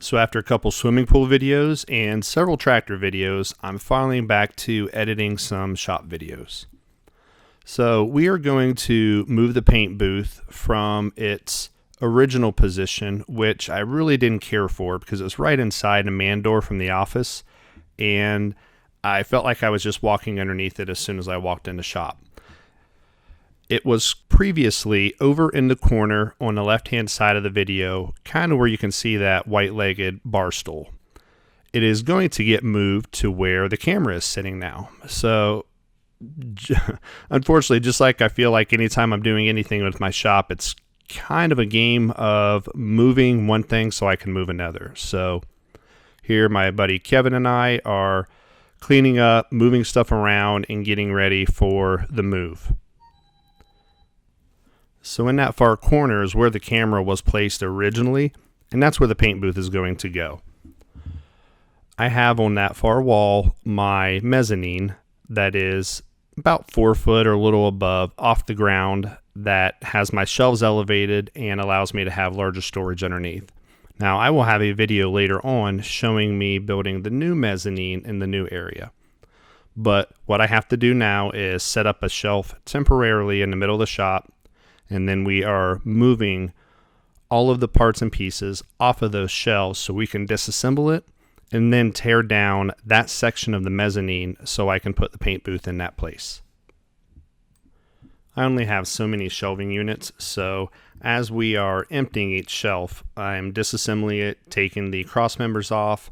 So after a couple swimming pool videos and several tractor videos, I'm finally back to editing some shop videos. So we are going to move the paint booth from its original position, which I really didn't care for because it was right inside a man door from the office, and I felt like I was just walking underneath it as soon as I walked in the shop. It was previously over in the corner on the left-hand side of the video, kind of where you can see that white-legged bar stool. It is going to get moved to where the camera is sitting now. So, unfortunately, just like I feel like anytime I'm doing anything with my shop, it's kind of a game of moving one thing so I can move another. So, here my buddy Kevin and I are cleaning up, moving stuff around, and getting ready for the move. So in that far corner is where the camera was placed originally, and that's where the paint booth is going to go. I have on that far wall my mezzanine that is about 4 foot or a little above off the ground, that has my shelves elevated and allows me to have larger storage underneath. Now I will have a video later on showing me building the new mezzanine in the new area. But what I have to do now is set up a shelf temporarily in the middle of the shop, and then we are moving all of the parts and pieces off of those shelves so we can disassemble it and then tear down that section of the mezzanine so I can put the paint booth in that place. I only have so many shelving units, so as we are emptying each shelf, I'm disassembling it, taking the cross members off,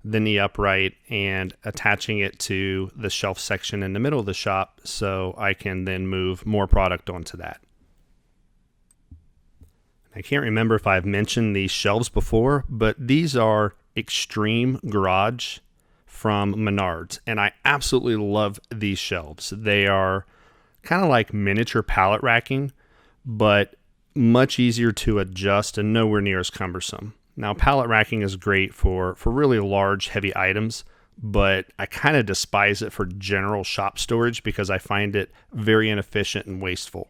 then the upright, and attaching it to the shelf section in the middle of the shop so I can then move more product onto that. I can't remember if I've mentioned these shelves before, but these are Extreme Garage from Menards, and I absolutely love these shelves. They are kind of like miniature pallet racking, but much easier to adjust and nowhere near as cumbersome. Now, pallet racking is great for really large, heavy items, but I kind of despise it for general shop storage because I find it very inefficient and wasteful.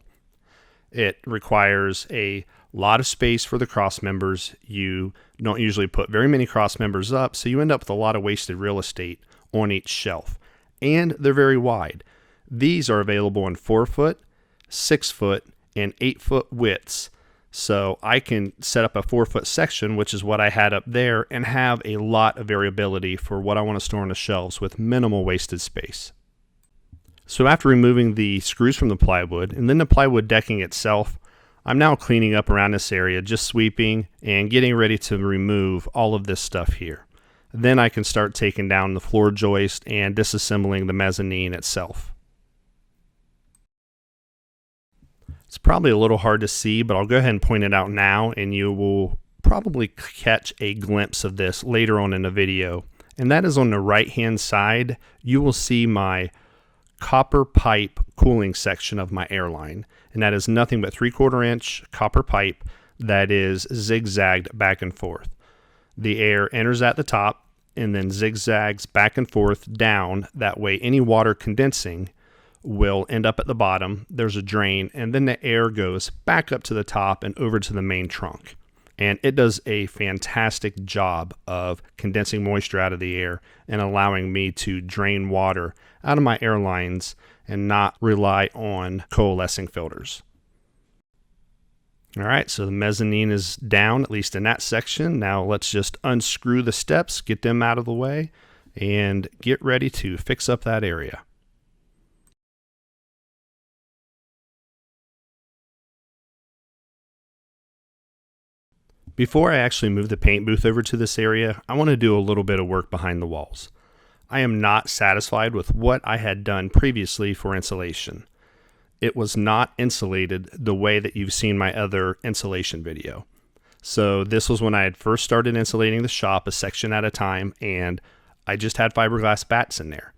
It requires a lot of space for the cross members. You don't usually put very many cross members up, so you end up with a lot of wasted real estate on each shelf. And they're very wide. These are available in 4 foot, 6 foot, and 8 foot widths. So I can set up a 4 foot section, which is what I had up there, and have a lot of variability for what I want to store on the shelves with minimal wasted space. So after removing the screws from the plywood and then the plywood decking itself, I'm now cleaning up around this area, just sweeping and getting ready to remove all of this stuff here. Then I can start taking down the floor joist and disassembling the mezzanine itself. It's probably a little hard to see, but I'll go ahead and point it out now, and you will probably catch a glimpse of this later on in the video. And that is on the right hand side. You will see my copper pipe cooling section of my airline, and that is nothing but 3/4 inch copper pipe that is zigzagged back and forth. The air enters at the top and then zigzags back and forth down. That way any water condensing will end up at the bottom. There's a drain, and then the air goes back up to the top and over to the main trunk. And it does a fantastic job of condensing moisture out of the air and allowing me to drain water out of my airlines and not rely on coalescing filters. All right, so the mezzanine is down, at least in that section. Now let's just unscrew the steps, get them out of the way, and get ready to fix up that area. Before I actually move the paint booth over to this area, I want to do a little bit of work behind the walls. I am not satisfied with what I had done previously for insulation. It was not insulated the way that you've seen my other insulation video. So this was when I had first started insulating the shop a section at a time, and I just had fiberglass bats in there.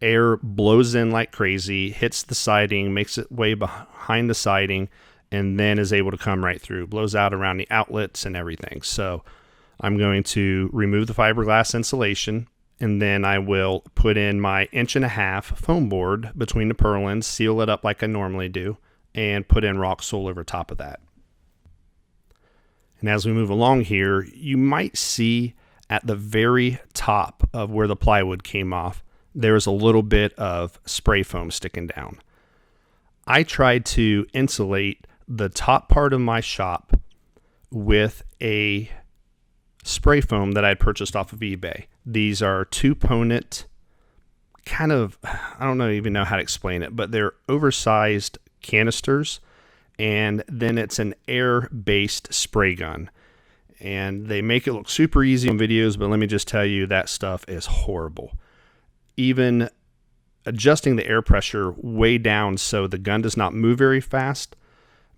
Air blows in like crazy, hits the siding, makes its way behind the siding, and then is able to come right through, blows out around the outlets and everything. So I'm going to remove the fiberglass insulation, and then I will put in my 1.5 inch foam board between the purlins, seal it up like I normally do, and put in rock soil over top of that. And as we move along here, you might see at the very top of where the plywood came off, there's a little bit of spray foam sticking down. I tried to insulate the top part of my shop with a spray foam that I had purchased off of eBay. These are 2-ponent, kind of, I don't even know how to explain it, but they're oversized canisters, and then it's an air-based spray gun. And they make it look super easy in videos, but let me just tell you, that stuff is horrible. Even adjusting the air pressure way down so the gun does not move very fast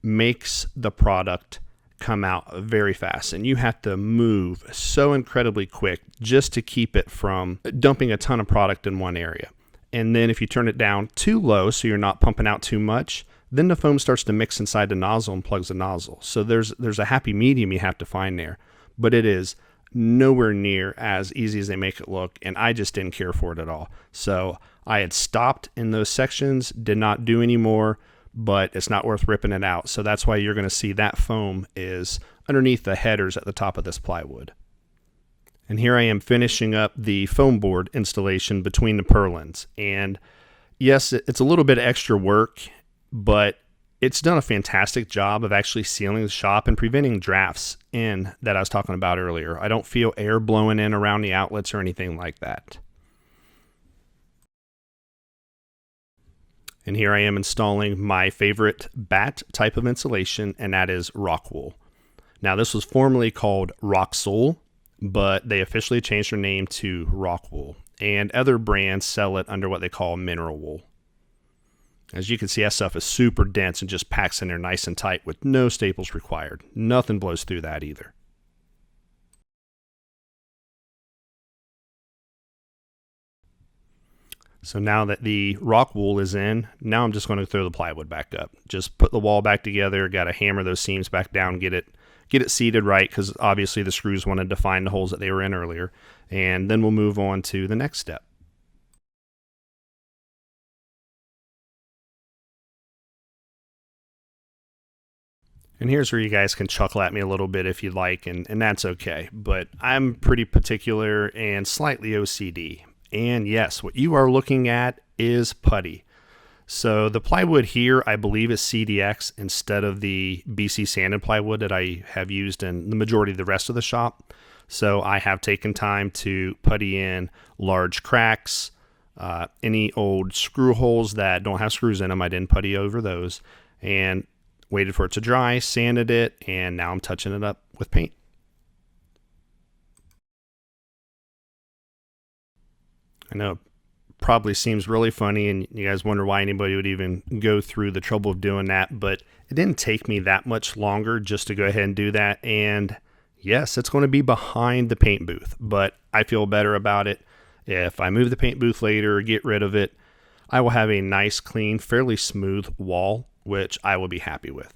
makes the product come out very fast, and you have to move so incredibly quick just to keep it from dumping a ton of product in one area. And then if you turn it down too low so you're not pumping out too much, then the foam starts to mix inside the nozzle and plugs the nozzle. So there's a happy medium you have to find there, but it is nowhere near as easy as they make it look, and I just didn't care for it at all. So I had stopped in those sections, did not do any more, but it's not worth ripping it out. So that's why you're going to see that foam is underneath the headers at the top of this plywood. And here I am finishing up the foam board installation between the purlins. And yes, it's a little bit of extra work, but it's done a fantastic job of actually sealing the shop and preventing drafts in that I was talking about earlier. I don't feel air blowing in around the outlets or anything like that. And here I am installing my favorite bat type of insulation, and that is rock wool. Now, this was formerly called rock sole, but they officially changed their name to rock wool, and other brands sell it under what they call mineral wool. As you can see, that stuff is super dense and just packs in there nice and tight with no staples required. Nothing blows through that either. So now that the rock wool is in, now I'm just going to throw the plywood back up. Just put the wall back together, got to hammer those seams back down, get it seated right, because obviously the screws wanted to find the holes that they were in earlier. And then we'll move on to the next step. And here's where you guys can chuckle at me a little bit if you'd like, and that's okay. But I'm pretty particular and slightly OCD. And yes, what you are looking at is putty. So the plywood here, I believe, is CDX instead of the BC sanded plywood that I have used in the majority of the rest of the shop. So I have taken time to putty in large cracks, any old screw holes that don't have screws in them, I didn't putty over those, and waited for it to dry, sanded it, and now I'm touching it up with paint. I know it probably seems really funny, and you guys wonder why anybody would even go through the trouble of doing that, but it didn't take me that much longer just to go ahead and do that. And yes, it's going to be behind the paint booth, but I feel better about it. If I move the paint booth later, get rid of it, I will have a nice, clean, fairly smooth wall, which I will be happy with.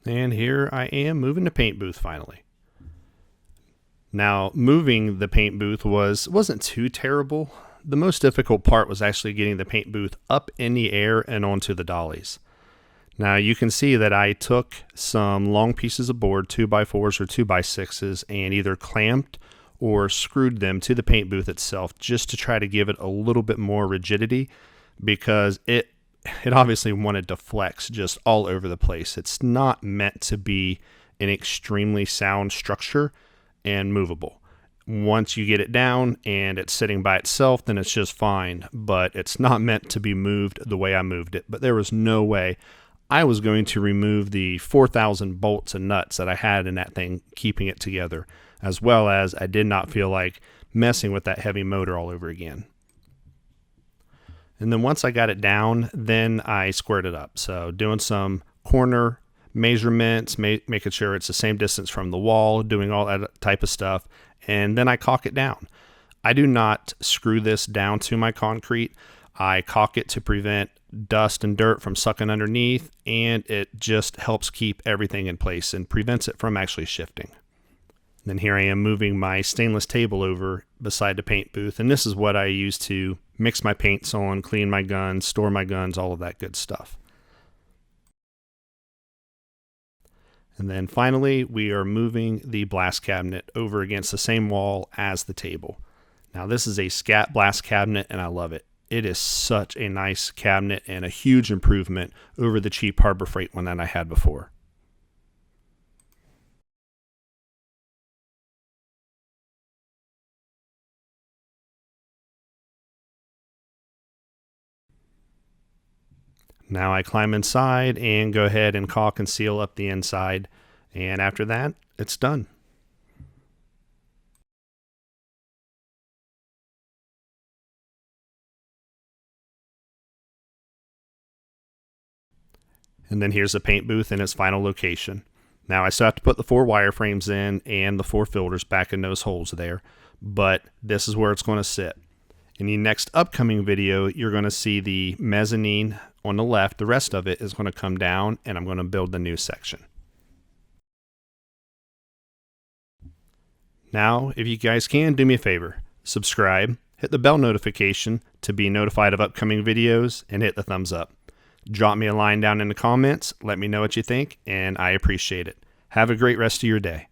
And here I am moving the paint booth finally. Now, moving the paint booth wasn't too terrible. The most difficult part was actually getting the paint booth up in the air and onto the dollies. Now you can see that I took some long pieces of board, 2x4s or 2x6s, and either clamped or screwed them to the paint booth itself just to try to give it a little bit more rigidity, because it obviously wanted to flex just all over the place. It's not meant to be an extremely sound structure and movable. Once you get it down and it's sitting by itself, then it's just fine, but it's not meant to be moved the way I moved it. But there was no way I was going to remove the 4,000 bolts and nuts that I had in that thing keeping it together, as well as I did not feel like messing with that heavy motor all over again. And then once I got it down, then I squared it up. So doing some corner measurements, making sure it's the same distance from the wall, doing all that type of stuff, and then I caulk it down. I do not screw this down to my concrete. I caulk it to prevent dust and dirt from sucking underneath, and it just helps keep everything in place and prevents it from actually shifting. Then here I am moving my stainless table over beside the paint booth, and this is what I use to mix my paints on, clean my guns, store my guns, all of that good stuff. And then finally, we are moving the blast cabinet over against the same wall as the table. Now this is a scat blast cabinet and I love it. It is such a nice cabinet and a huge improvement over the cheap Harbor Freight one that I had before. Now I climb inside and go ahead and caulk and seal up the inside. And after that, it's done. And then here's the paint booth in its final location. Now I still have to put the 4 wireframes in and the 4 filters back in those holes there, but this is where it's going to sit. In the next upcoming video, you're going to see the mezzanine on the left. The rest of it is going to come down and I'm going to build the new section. Now, if you guys can, do me a favor, subscribe, hit the bell notification to be notified of upcoming videos, and hit the thumbs up. Drop me a line down in the comments, let me know what you think, and I appreciate it. Have a great rest of your day.